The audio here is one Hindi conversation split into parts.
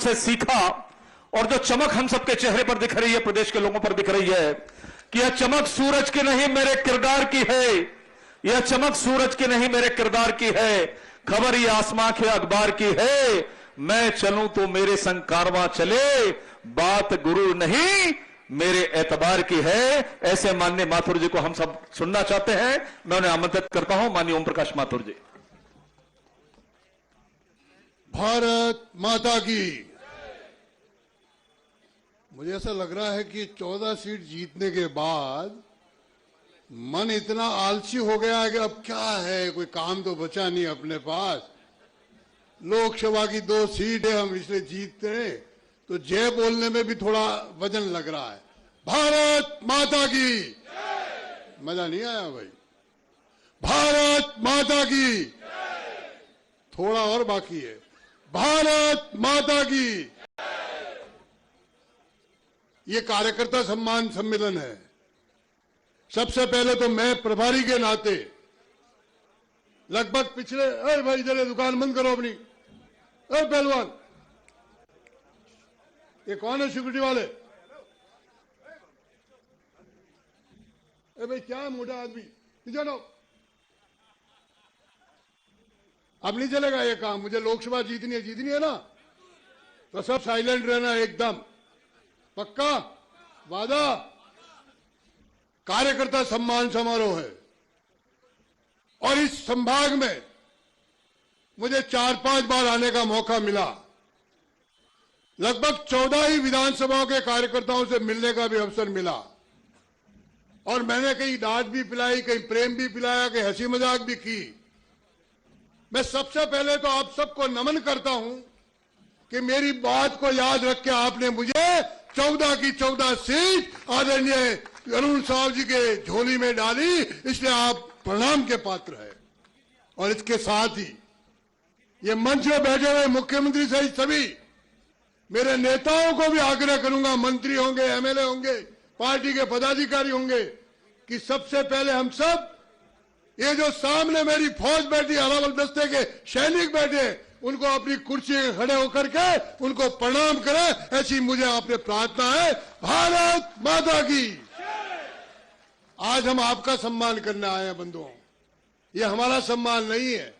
से सीखा और जो चमक हम सबके चेहरे पर दिख रही है, प्रदेश के लोगों पर दिख रही है कि यह चमक सूरज की नहीं मेरे किरदार की है। यह चमक सूरज की नहीं मेरे किरदार की है। खबर ये आसमां के अखबार की है। मैं चलूं तो मेरे संग कारवां चले, बात गुरु नहीं मेरे एतबार की है। ऐसे माननीय माथुर जी को हम सब सुनना चाहते हैं। मैं उन्हें आमंत्रित करता हूं। माननीय ओम प्रकाश माथुर जी। भारत माता की। मुझे ऐसा लग रहा है कि 14 सीट जीतने के बाद मन इतना आलसी हो गया है कि अब क्या है, कोई काम तो बचा नहीं अपने पास। लोकसभा की 2 सीट है, हम इसलिए जीतते हैं तो जय बोलने में भी थोड़ा वजन लग रहा है। भारत माता की। मजा नहीं आया भाई? भारत माता की। थोड़ा और बाकी है। भारत माता की। ये कार्यकर्ता सम्मान सम्मेलन है। सबसे पहले तो मैं प्रभारी के नाते लगभग पिछले, अरे भाई जरा दुकान बंद करो अपनी। अरे पहलवान, ये कौन है सिक्योरिटी वाले? अरे भाई क्या मोटा आदमी, नीचे लो। अब नहीं चलेगा ये काम। मुझे लोकसभा जीतनी है ना, तो सब साइलेंट रहना एकदम। पक्का वादा। कार्यकर्ता सम्मान समारोह है और इस संभाग में मुझे 4-5 बार आने का मौका मिला। लगभग 14 ही विधानसभाओं के कार्यकर्ताओं से मिलने का भी अवसर मिला और मैंने कहीं डांट भी पिलाई, कहीं प्रेम भी पिलाया, कहीं हंसी मजाक भी की। मैं सबसे पहले तो आप सबको नमन करता हूं कि मेरी बात को याद रख के आपने मुझे 14 की 14 सीट आदरणीय अरुण साहब जी के झोली में डाली, इसलिए आप प्रणाम के पात्र हैं। और इसके साथ ही ये मंच में बैठे हुए मुख्यमंत्री सहित सभी मेरे नेताओं को भी आग्रह करूंगा, मंत्री होंगे, एमएलए होंगे, पार्टी के पदाधिकारी होंगे, कि सबसे पहले हम सब ये जो सामने मेरी फौज बैठी, अरावल दस्ते के सैनिक बैठे, उनको अपनी कुर्सी में खड़े होकर के उनको प्रणाम करें, ऐसी मुझे आपने प्रार्थना है। भारत माता की। आज हम आपका सम्मान करने आए हैं बंधुओं। ये हमारा सम्मान नहीं है,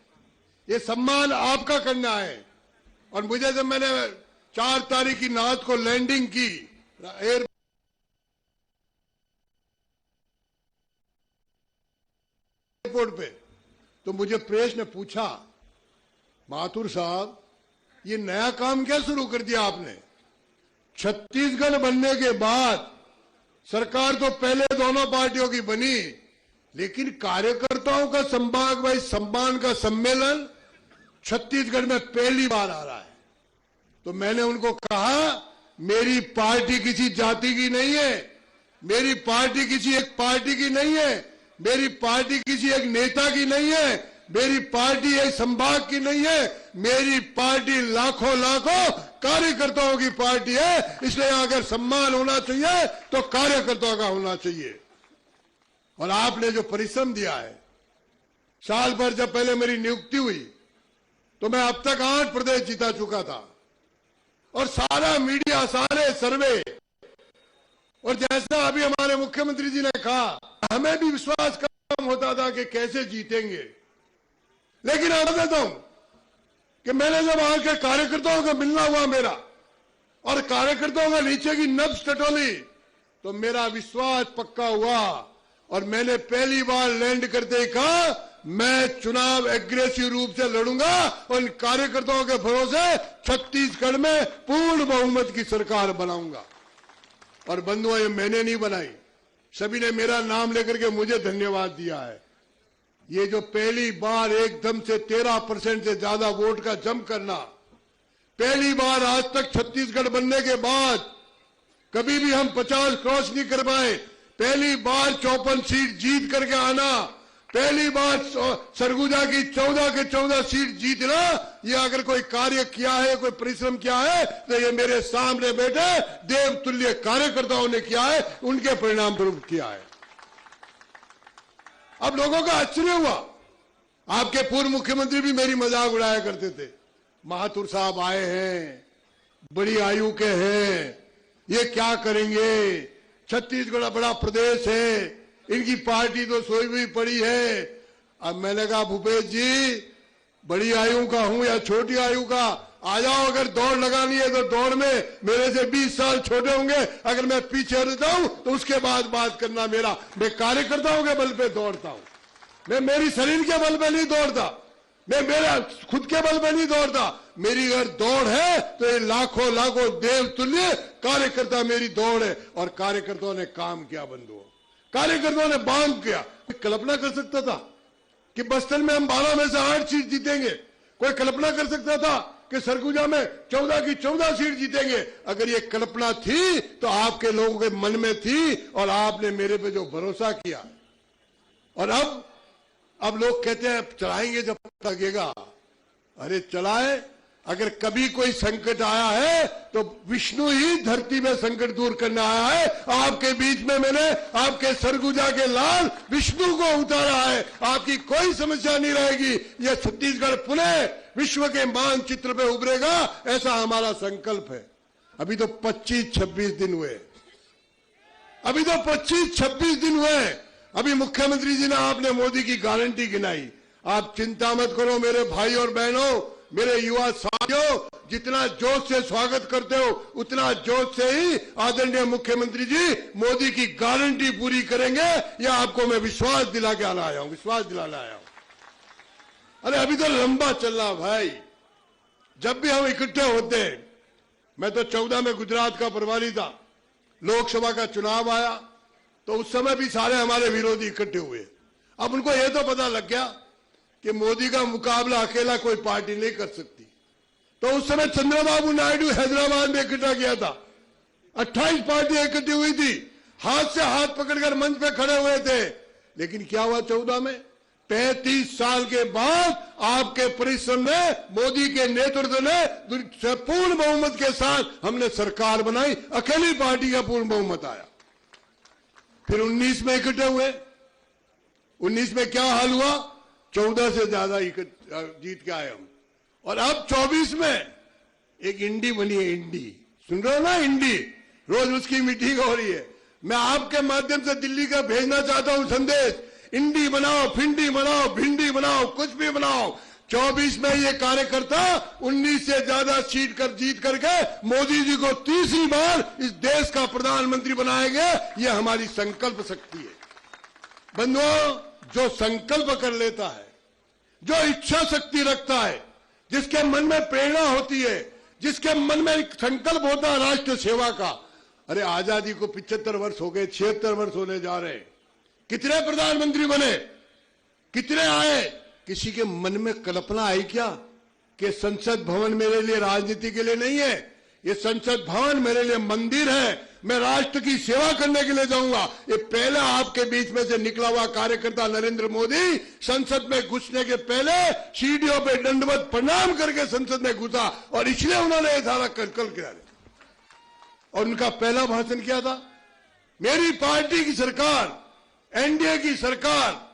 ये सम्मान आपका करना है। और मुझे जब मैंने 4 तारीख की रात को लैंडिंग की एयरपोर्ट पे, तो मुझे प्रेस ने पूछा, माथुर साहब ये नया काम क्या शुरू कर दिया आपने? छत्तीसगढ़ बनने के बाद सरकार तो पहले दोनों पार्टियों की बनी, लेकिन कार्यकर्ताओं का सम्मान का सम्मेलन छत्तीसगढ़ में पहली बार आ रहा है। तो मैंने उनको कहा, मेरी पार्टी किसी जाति की नहीं है, मेरी पार्टी किसी एक पार्टी की नहीं है, मेरी पार्टी किसी एक नेता की नहीं है, मेरी पार्टी एक संभाग की नहीं है, मेरी पार्टी लाखों कार्यकर्ताओं की पार्टी है। इसलिए अगर सम्मान होना चाहिए तो कार्यकर्ताओं का होना चाहिए। और आपने जो परिश्रम दिया है, साल भर जब पहले मेरी नियुक्ति हुई तो मैं अब तक 8 प्रदेश जीता चुका था और सारा मीडिया, सारे सर्वे, और जैसा अभी हमारे मुख्यमंत्री जी ने कहा, हमें भी विश्वास कम होता था कि कैसे जीतेंगे। लेकिन आप देता हूं कि मैंने जब आके कार्यकर्ताओं का मिलना हुआ मेरा और कार्यकर्ताओं का नीचे की नब्ज टटोली, तो मेरा विश्वास पक्का हुआ और मैंने पहली बार लैंड करते ही कहा, मैं चुनाव एग्रेसिव रूप से लड़ूंगा और इन कार्यकर्ताओं के भरोसे छत्तीसगढ़ में पूर्ण बहुमत की सरकार बनाऊंगा। और बंधुओं, ये मैंने नहीं बनाई, सभी ने मेरा नाम लेकर के मुझे धन्यवाद दिया है। ये जो पहली बार एकदम से 13% से ज्यादा वोट का जंप करना, पहली बार आज तक छत्तीसगढ़ बनने के बाद कभी भी हम 50 क्रॉस नहीं कर पाए, पहली बार 54 सीट जीत करके आना, पहली बार सरगुजा की 14 के 14 सीट जीतना, ये अगर कोई कार्य किया है, कोई परिश्रम किया है, तो ये मेरे सामने बैठे देवतुल्य कार्यकर्ताओं ने किया है, उनके परिणाम स्वरूप किया है। अब लोगों का आश्चर्य हुआ, आपके पूर्व मुख्यमंत्री भी मेरी मजाक उड़ाया करते थे, माथुर साहब आए हैं बड़ी आयु के हैं, ये क्या करेंगे? छत्तीसगढ़ बड़ा प्रदेश है, इनकी पार्टी तो सोई हुई पड़ी है। अब मैंने कहा भूपेश जी, बड़ी आयु का हूं या छोटी आयु का, आ जाओ, अगर दौड़ लगानी है तो दौड़ में मेरे से 20 साल छोटे होंगे, अगर मैं पीछे हट जाऊं तो उसके बाद बात करना। मैं कार्यकर्ताओं के बल पे दौड़ता हूं, मैं मेरी शरीर के बल पे नहीं दौड़ता, मैं मेरा खुद के बल पे नहीं दौड़ता। मेरी अगर दौड़ है तो ये लाखों लाखों देव तुल्य कार्यकर्ता मेरी दौड़ है। और कार्यकर्ताओं ने काम किया बंधुओं, कार्यकर्ताओं ने बांध किया। कोई कल्पना कर सकता था कि बस्तर में हम 12 में से 8 सीट जीतेंगे? कोई कल्पना कर सकता था कि सरगुजा में 14 की 14 सीट जीतेंगे? अगर ये कल्पना थी तो आपके लोगों के मन में थी, और आपने मेरे पे जो भरोसा किया। और अब लोग कहते हैं चलाएंगे जब लगेगा। अरे चलाए, अगर कभी कोई संकट आया है तो विष्णु ही धरती में संकट दूर करने आया है। आपके बीच में मैंने आपके सरगुजा के लाल विष्णु को उतारा है। आपकी कोई समस्या नहीं रहेगी। यह छत्तीसगढ़ पुनः विश्व के मानचित्र पे उभरेगा, ऐसा हमारा संकल्प है। अभी तो 25-26 दिन हुए, अभी तो 25-26 दिन हुए। अभी मुख्यमंत्री जी ने आपने मोदी की गारंटी गिनाई। आप चिंता मत करो मेरे भाई और बहनों, मेरे युवा साथियों, जितना जोश से स्वागत करते हो उतना जोश से ही आदरणीय मुख्यमंत्री जी मोदी की गारंटी पूरी करेंगे। यह आपको मैं विश्वास दिला के आया हूं, विश्वास दिलाना आया हूं। अरे अभी तो लंबा चल रहा भाई। जब भी हम इकट्ठे होते हैं, मैं तो 14 में गुजरात का प्रभारी था, लोकसभा का चुनाव आया तो उस समय भी सारे हमारे विरोधी इकट्ठे हुए। अब उनको यह तो पता लग गया कि मोदी का मुकाबला अकेला कोई पार्टी नहीं कर सकती। तो उस समय चंद्रबाबू नायडू हैदराबाद में इकट्ठा किया था, 28 पार्टियां इकट्ठी हुई थी, हाथ से हाथ पकड़कर मंच पे खड़े हुए थे। लेकिन क्या हुआ 14 में? 35 साल के बाद आपके परिश्रम में, मोदी के नेतृत्व ने पूर्ण बहुमत के साथ हमने सरकार बनाई। अकेली पार्टी का पूर्ण बहुमत आया। फिर 19 में इकट्ठे हुए। 19 में क्या हाल हुआ? 14 से ज्यादा जीत के आए हम। और अब 24 में एक इंडी बनी है। इंडी सुन रहे हो ना? इंडी, रोज उसकी मीटिंग हो रही है। मैं आपके माध्यम से दिल्ली का भेजना चाहता हूं संदेश, इंडी बनाओ, फिंडी बनाओ, भिंडी बनाओ, कुछ भी बनाओ। 24 में ये कार्यकर्ता 19 से ज्यादा सीट कर जीत करके मोदी जी को तीसरी बार इस देश का प्रधानमंत्री बनाएंगे। ये हमारी संकल्प शक्ति है बंधुओं। जो संकल्प कर लेता है, जो इच्छा शक्ति रखता है, जिसके मन में प्रेरणा होती है, जिसके मन में एक संकल्प होता है राष्ट्र सेवा का। अरे आजादी को 75 वर्ष हो गए, 76 वर्ष होने जा रहे हैं। कितने प्रधानमंत्री बने, कितने आए? किसी के मन में कल्पना आई क्या कि संसद भवन मेरे लिए राजनीति के लिए नहीं है? ये संसद भवन मेरे लिए मंदिर है। मैं राष्ट्र की सेवा करने के लिए जाऊंगा। ये पहला आपके बीच में से निकला हुआ कार्यकर्ता नरेंद्र मोदी संसद में घुसने के पहले सीढ़ियों पे दंडवत प्रणाम करके संसद में घुसा, और इसलिए उन्होंने ये सारा कल किया। और उनका पहला भाषण क्या था? मेरी पार्टी की सरकार, एनडीए की सरकार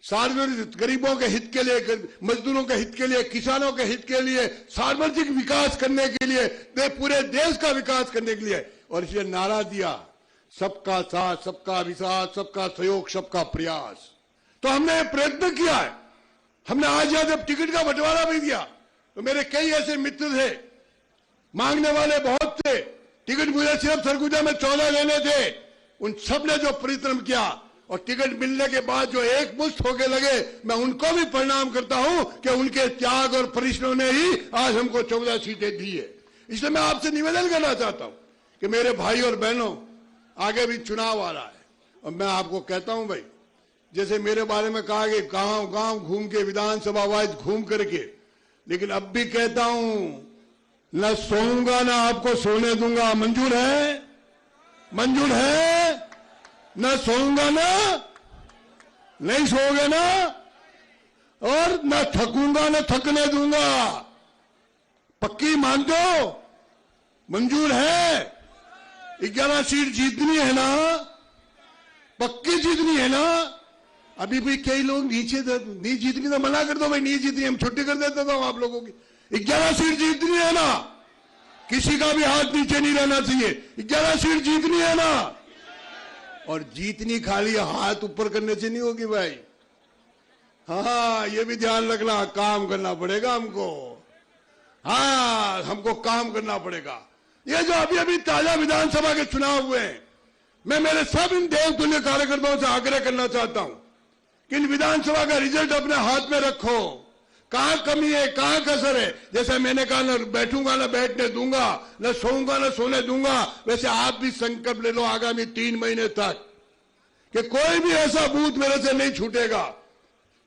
सार्वजनिक गरीबों के हित के लिए, मजदूरों के हित के लिए, किसानों के हित के लिए, सार्वजनिक विकास करने के लिए, पूरे देश का विकास करने के लिए। और इसलिए नारा दिया, सबका साथ, सबका विकास, सबका सहयोग, सबका प्रयास। तो हमने प्रयत्न किया है। हमने आज यहाँ जब टिकट का बंटवारा भी दिया तो मेरे कई ऐसे मित्र थे, मांगने वाले बहुत थे। टिकट मुझे सिर्फ सरगुजा में 14 लेने थे। उन सब ने जो परिश्रम किया और टिकट मिलने के बाद जो एक मुश्त होके लगे, मैं उनको भी प्रणाम करता हूं कि उनके त्याग और परिश्रम ने ही आज हमको 14 सीटें दी है। इसलिए मैं आपसे निवेदन करना चाहता हूं कि मेरे भाई और बहनों, आगे भी चुनाव आ रहा है। और मैं आपको कहता हूं भाई, जैसे मेरे बारे में कहा कि गांव गांव घूम के, विधानसभा वाइज घूम करके, लेकिन अब भी कहता हूं, न सोऊंगा ना आपको सोने दूंगा। मंजूर है? मंजूर है? न सोऊंगा ना, नहीं सोओगे ना, और न थकूंगा ना थकने दूंगा। पक्की मानते हो? मंजूर है? 11 सीट जीतनी है ना? पक्की जीतनी है ना? अभी भी कई लोग नहीं जीतनी तो मना कर दो भाई, नहीं जीतनी, हम छुट्टी कर देता था आप लोगों की। 11 सीट जीतनी है ना? किसी का भी हाथ नीचे नहीं रहना चाहिए। 11 सीट जीतनी है ना, और जीतनी खाली हाथ ऊपर करने से नहीं होगी भाई। हाँ, ये भी ध्यान रखना, काम करना पड़ेगा हमको। हाँ, हमको काम करना पड़ेगा। ये जो अभी अभी ताजा विधानसभा के चुनाव हुए हैं, मैं मेरे सब इन देवतुल्य कार्यकर्ताओं से आग्रह करना चाहता हूं कि इन विधानसभा का रिजल्ट अपने हाथ में रखो। कहां कमी है, कहां कसर है। जैसे मैंने कहा, न बैठूंगा न बैठने दूंगा, न सोऊंगा न सोने दूंगा, वैसे आप भी संकल्प ले लो आगामी 3 महीने तक कि कोई भी ऐसा बूथ मेरे से नहीं छूटेगा,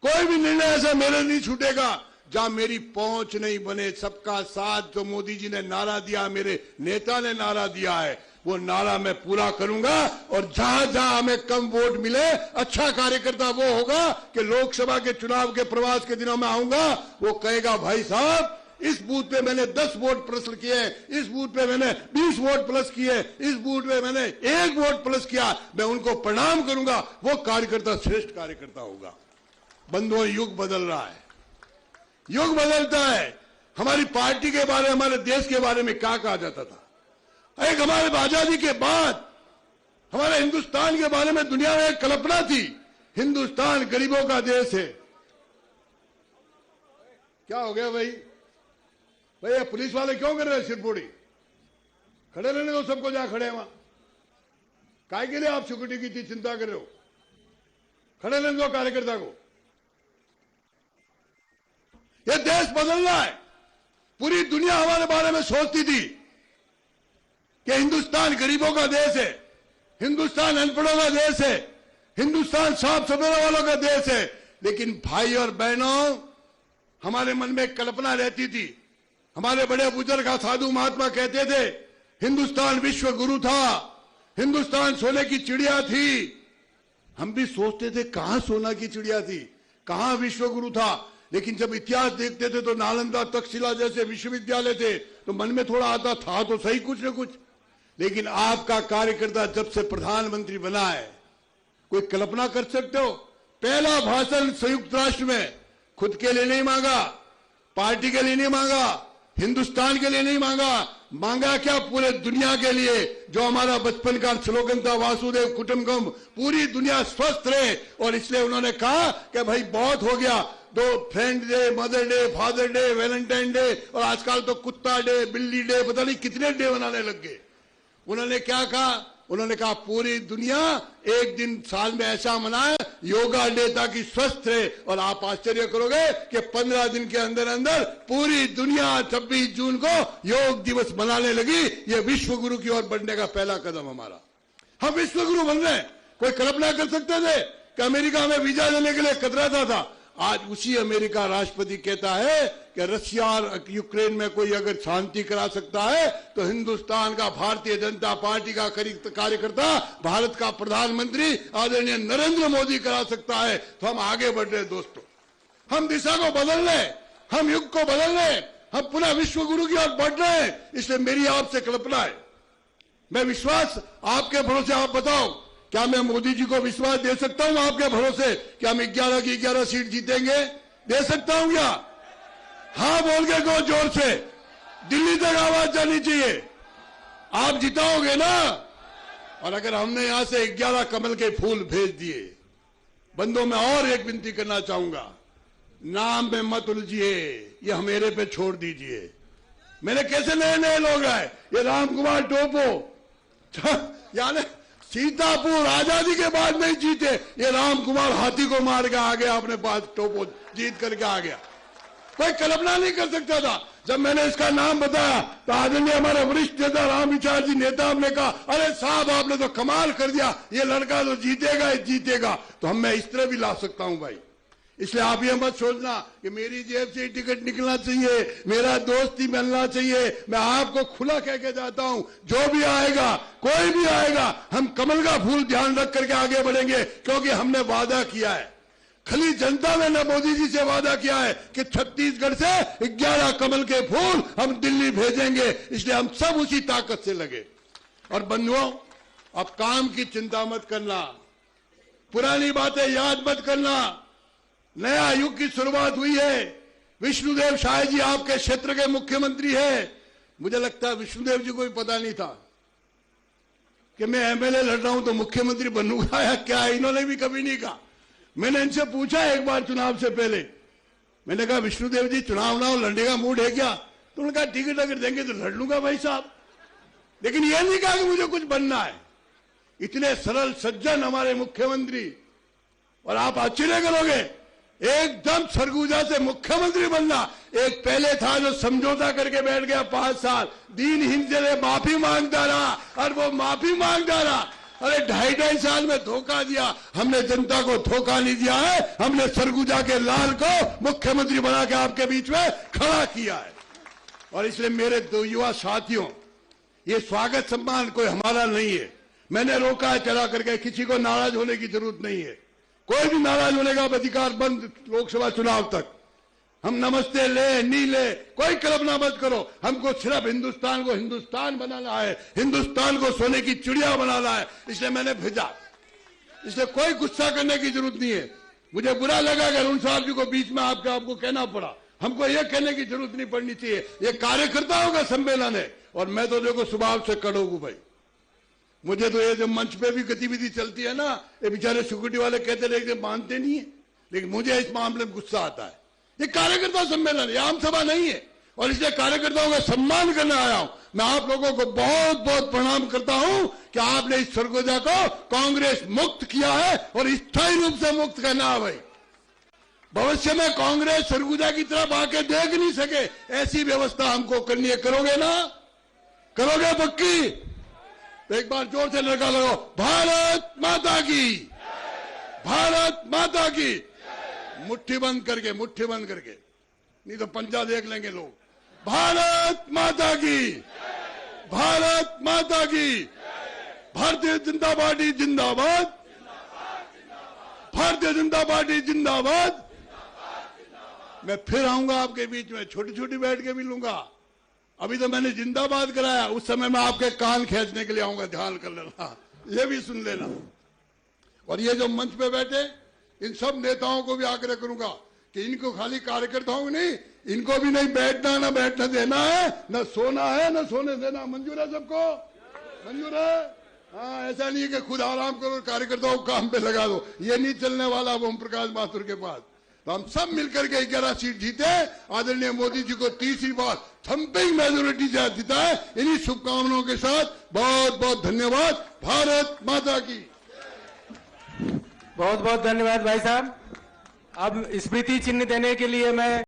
कोई भी निर्णय ऐसा मेरे नहीं छूटेगा जहां मेरी पहुंच नहीं बने। सबका साथ जो मोदी जी ने नारा दिया, मेरे नेता ने नारा दिया है, वो नारा मैं पूरा करूंगा। और जहां जहां हमें कम वोट मिले, अच्छा कार्यकर्ता वो होगा कि लोकसभा के चुनाव के प्रवास के दिनों में आऊंगा, वो कहेगा भाई साहब इस बूथ पे मैंने 10 वोट प्लस किए, इस बूथ पे मैंने 20 वोट प्लस किए, इस बूथ पे मैंने 1 वोट प्लस किया, मैं उनको प्रणाम करूंगा। वो कार्यकर्ता श्रेष्ठ कार्यकर्ता होगा। बंधुओं, युग बदल रहा है, युग बदलता है। हमारी पार्टी के बारे में, हमारे देश के बारे में क्या कहा जाता था? एक हमारे आजादी के बाद हमारे हिंदुस्तान के बारे में दुनिया में एक कल्पना थी, हिंदुस्तान गरीबों का देश है। क्या हो गया भाई? ये पुलिस वाले क्यों कर रहे हैं सिरफोड़ी? खड़े रहने दो सबको, जहां खड़े हैं वहां। काय के लिए आप सिक्योरिटी की इतनी चिंता कर रहे हो? खड़े रहने दो कार्यकर्ता को। यह देश बदल रहा है। पूरी दुनिया हमारे बारे में सोचती थी कि हिंदुस्तान गरीबों का देश है, हिंदुस्तान अनपढ़ों का देश है, हिंदुस्तान साफ सफेदा वालों का देश है। लेकिन भाई और बहनों, हमारे मन में कल्पना रहती थी। हमारे बड़े बुजुर्ग साधु महात्मा कहते थे हिंदुस्तान विश्व गुरु था, हिंदुस्तान सोने की चिड़िया थी। हम भी सोचते थे कहां सोना की चिड़िया थी, कहां विश्व गुरु था। लेकिन जब इतिहास देखते थे तो नालंदा, तक्षशिला जैसे विश्वविद्यालय थे, तो मन में थोड़ा आता था तो सही कुछ न कुछ। लेकिन आपका कार्यकर्ता जब से प्रधानमंत्री बना है, कोई कल्पना कर सकते हो? पहला भाषण संयुक्त राष्ट्र में खुद के लिए नहीं मांगा, पार्टी के लिए नहीं मांगा, हिंदुस्तान के लिए नहीं मांगा, मांगा क्या? पूरे दुनिया के लिए। जो हमारा बचपन का स्लोगन था, वासुदेव कुटुंबकम, पूरी दुनिया स्वस्थ रहे। और इसलिए उन्होंने कहा कि भाई बहुत हो गया, तो friend day, mother day, father day, Valentine day, और आजकल तो कुत्ता डे, बिल्ली डे, पता नहीं कितने डे मनाने लग गए। उन्होंने क्या कहा? उन्होंने कहा पूरी दुनिया एक दिन साल में ऐसा मनाए, योगा डे, ताकि स्वस्थ रहे। और आप आश्चर्य करोगे कि 15 दिन के अंदर अंदर पूरी दुनिया 26 जून को योग दिवस मनाने लगी। ये विश्व गुरु की ओर बढ़ने का पहला कदम हमारा। हम विश्व गुरु बन रहे हैं। कोई कल्पना कर सकते थे कि अमेरिका में वीजा देने के लिए कतराता था? आज उसी अमेरिका राष्ट्रपति कहता है कि रशिया और यूक्रेन में कोई अगर शांति करा सकता है तो हिंदुस्तान का भारतीय जनता पार्टी का कार्यकर्ता, भारत का प्रधानमंत्री आदरणीय नरेंद्र मोदी करा सकता है। तो हम आगे बढ़ रहे हैं दोस्तों, हम दिशा को बदल रहे हैं, हम युग को बदल रहे हैं, हम पुनः विश्व गुरु की ओर बढ़ रहे हैं। इसलिए मेरी आपसे कल्पना है, मैं विश्वास आपके भरोसे, आप बताओ क्या मैं मोदी जी को विश्वास दे सकता हूं आपके भरोसे कि हम 11 की 11 सीट जीतेंगे? दे सकता हूं क्या? हाँ बोल के कहो जोर से, दिल्ली तक आवाज जानी चाहिए। आप जिताओगे ना? और अगर हमने यहां से 11 कमल के फूल भेज दिए, बंदों में और एक विनती करना चाहूंगा, नाम में मत उलझिए, ये मेरे पे छोड़ दीजिए। मेरे कैसे नए नए लोग आए, ये राम कुमार टोपो, यानी सीतापुर आजादी के बाद नहीं जीते, ये राम कुमार हाथी को मार के आ गया, अपने पास टोपो जीत करके आ गया। कोई कल्पना नहीं कर सकता था। जब मैंने इसका नाम बताया तो आदरणीय हमारे वरिष्ठ नेता राम विचार जी नेता ने कहा, अरे साहब आपने तो कमाल कर दिया, ये लड़का तो जीतेगा ही जीतेगा। तो हम मैं इस तरह भी ला सकता हूं भाई। इसलिए आप ये मत सोचना कि मेरी जेब से टिकट निकलना चाहिए, मेरा दोस्त ही मिलना चाहिए। मैं आपको खुला कह के जाता हूं, जो भी आएगा, कोई भी आएगा, हम कमल का फूल ध्यान रख करके आगे बढ़ेंगे। क्योंकि हमने वादा किया है, खाली जनता ने न मोदी जी से वादा किया है कि छत्तीसगढ़ से 11 कमल के फूल हम दिल्ली भेजेंगे। इसलिए हम सब उसी ताकत से लगे। और बंधुओं, अब काम की चिंता मत करना, पुरानी बातें याद मत करना। नया युग की शुरुआत हुई है। विष्णुदेव साय जी आपके क्षेत्र के मुख्यमंत्री है। मुझे लगता है विष्णुदेव जी को भी पता नहीं था कि मैं एमएलए लड़ रहा हूं तो मुख्यमंत्री बनूंगा या क्या, इन्होंने भी कभी नहीं कहा। मैंने इनसे पूछा एक बार चुनाव से पहले, मैंने कहा विष्णुदेव जी चुनाव लड़ने का मूड है क्या? तो उन्होंने कहा टिकट अगर देंगे तो लड़ लूंगा भाई साहब, लेकिन यह नहीं कहा कि मुझे कुछ बनना है। इतने सरल सज्जन हमारे मुख्यमंत्री, और आप आश्चर्य करोगे एकदम सरगुजा से मुख्यमंत्री बनना। एक पहले था जो समझौता करके बैठ गया 5 साल, दीनहीन से माफी मांगता रहा और वो माफी मांगता रहा। अरे 2.5 साल में धोखा दिया हमने, जनता को धोखा नहीं दिया है। हमने सरगुजा के लाल को मुख्यमंत्री बना के आपके बीच में खड़ा किया है। और इसलिए मेरे 2 युवा साथियों, ये स्वागत सम्मान कोई हमारा नहीं है। मैंने रोका है चला करके, किसी को नाराज होने की जरूरत नहीं है। कोई भी नाराज होने का अधिकार बंद लोकसभा चुनाव तक। हम नमस्ते ले नहीं ले कोई कल्पना मत करो। हमको सिर्फ हिंदुस्तान को हिंदुस्तान बनाना है, हिंदुस्तान को सोने की चिड़िया बनाना है। इसलिए मैंने भेजा, इसलिए कोई गुस्सा करने की जरूरत नहीं है। मुझे बुरा लगा कि अरुण साहब जी को बीच में आपको कहना पड़ा। हमको यह कहने की जरूरत नहीं पड़नी चाहिए। ये कार्यकर्ताओं का सम्मेलन है और मैं तो देखो स्वभाव से कड़ो हूं भाई। मुझे तो ये जो मंच पे भी गतिविधि चलती है ना, ये बेचारे सिक्योरिटी वाले कहते रहे मानते नहीं है, लेकिन मुझे इस मामले में गुस्सा आता है। ये कार्यकर्ता सम्मेलन है, आम सभा नहीं है, और इसलिए कार्यकर्ताओं का सम्मान करने आया हूं। मैं आप लोगों को बहुत बहुत प्रणाम करता हूं कि आपने इस सरगुजा को कांग्रेस मुक्त किया है और स्थायी रूप से मुक्त करना है भाई। भविष्य में कांग्रेस सरगुजा की तरफ आके देख नहीं सके, ऐसी व्यवस्था हमको करनी है। करोगे ना? करोगे पक्की? तो एक बार जोर से लड़का लगाओ, भारत माता की, भारत माता की। मुट्ठी बंद करके, मुट्ठी बंद करके, नहीं तो पंजा देख लेंगे लोग। भारत माता की, भारत माता की। भारतीय जनता पार्टी जिंदाबाद, भारतीय जनता पार्टी जिंदाबाद। मैं फिर आऊंगा आपके बीच में, छोटी छोटी बैठ के भी लूंगा। अभी तो मैंने जिंदाबाद कराया, उस समय मैं आपके कान खींचने के लिए आऊंगा, ध्यान कर लेना, ये भी सुन लेना। और ये जो मंच पे बैठे इन सब नेताओं को भी आग्रह करूंगा कि इनको खाली कार्यकर्ताओं नहीं, इनको भी नहीं बैठना, ना बैठने देना है, न सोना है, न सोने देना। मंजूर है सबको? मंजूर है? हाँ, ऐसा नहीं है कि खुद आराम करो कार्यकर्ताओं को काम पे लगा दो, ये नहीं चलने वाला ओम प्रकाश माथुर के पास। तो हम सब मिलकर के 11 सीट जीते, आदरणीय मोदी जी को तीसरी बार थम्पिंग मेजोरिटी से जीता है। इन्हीं शुभकामनाओं के साथ बहुत बहुत धन्यवाद। भारत माता की। बहुत बहुत धन्यवाद भाई साहब। अब स्मृति चिन्ह देने के लिए मैं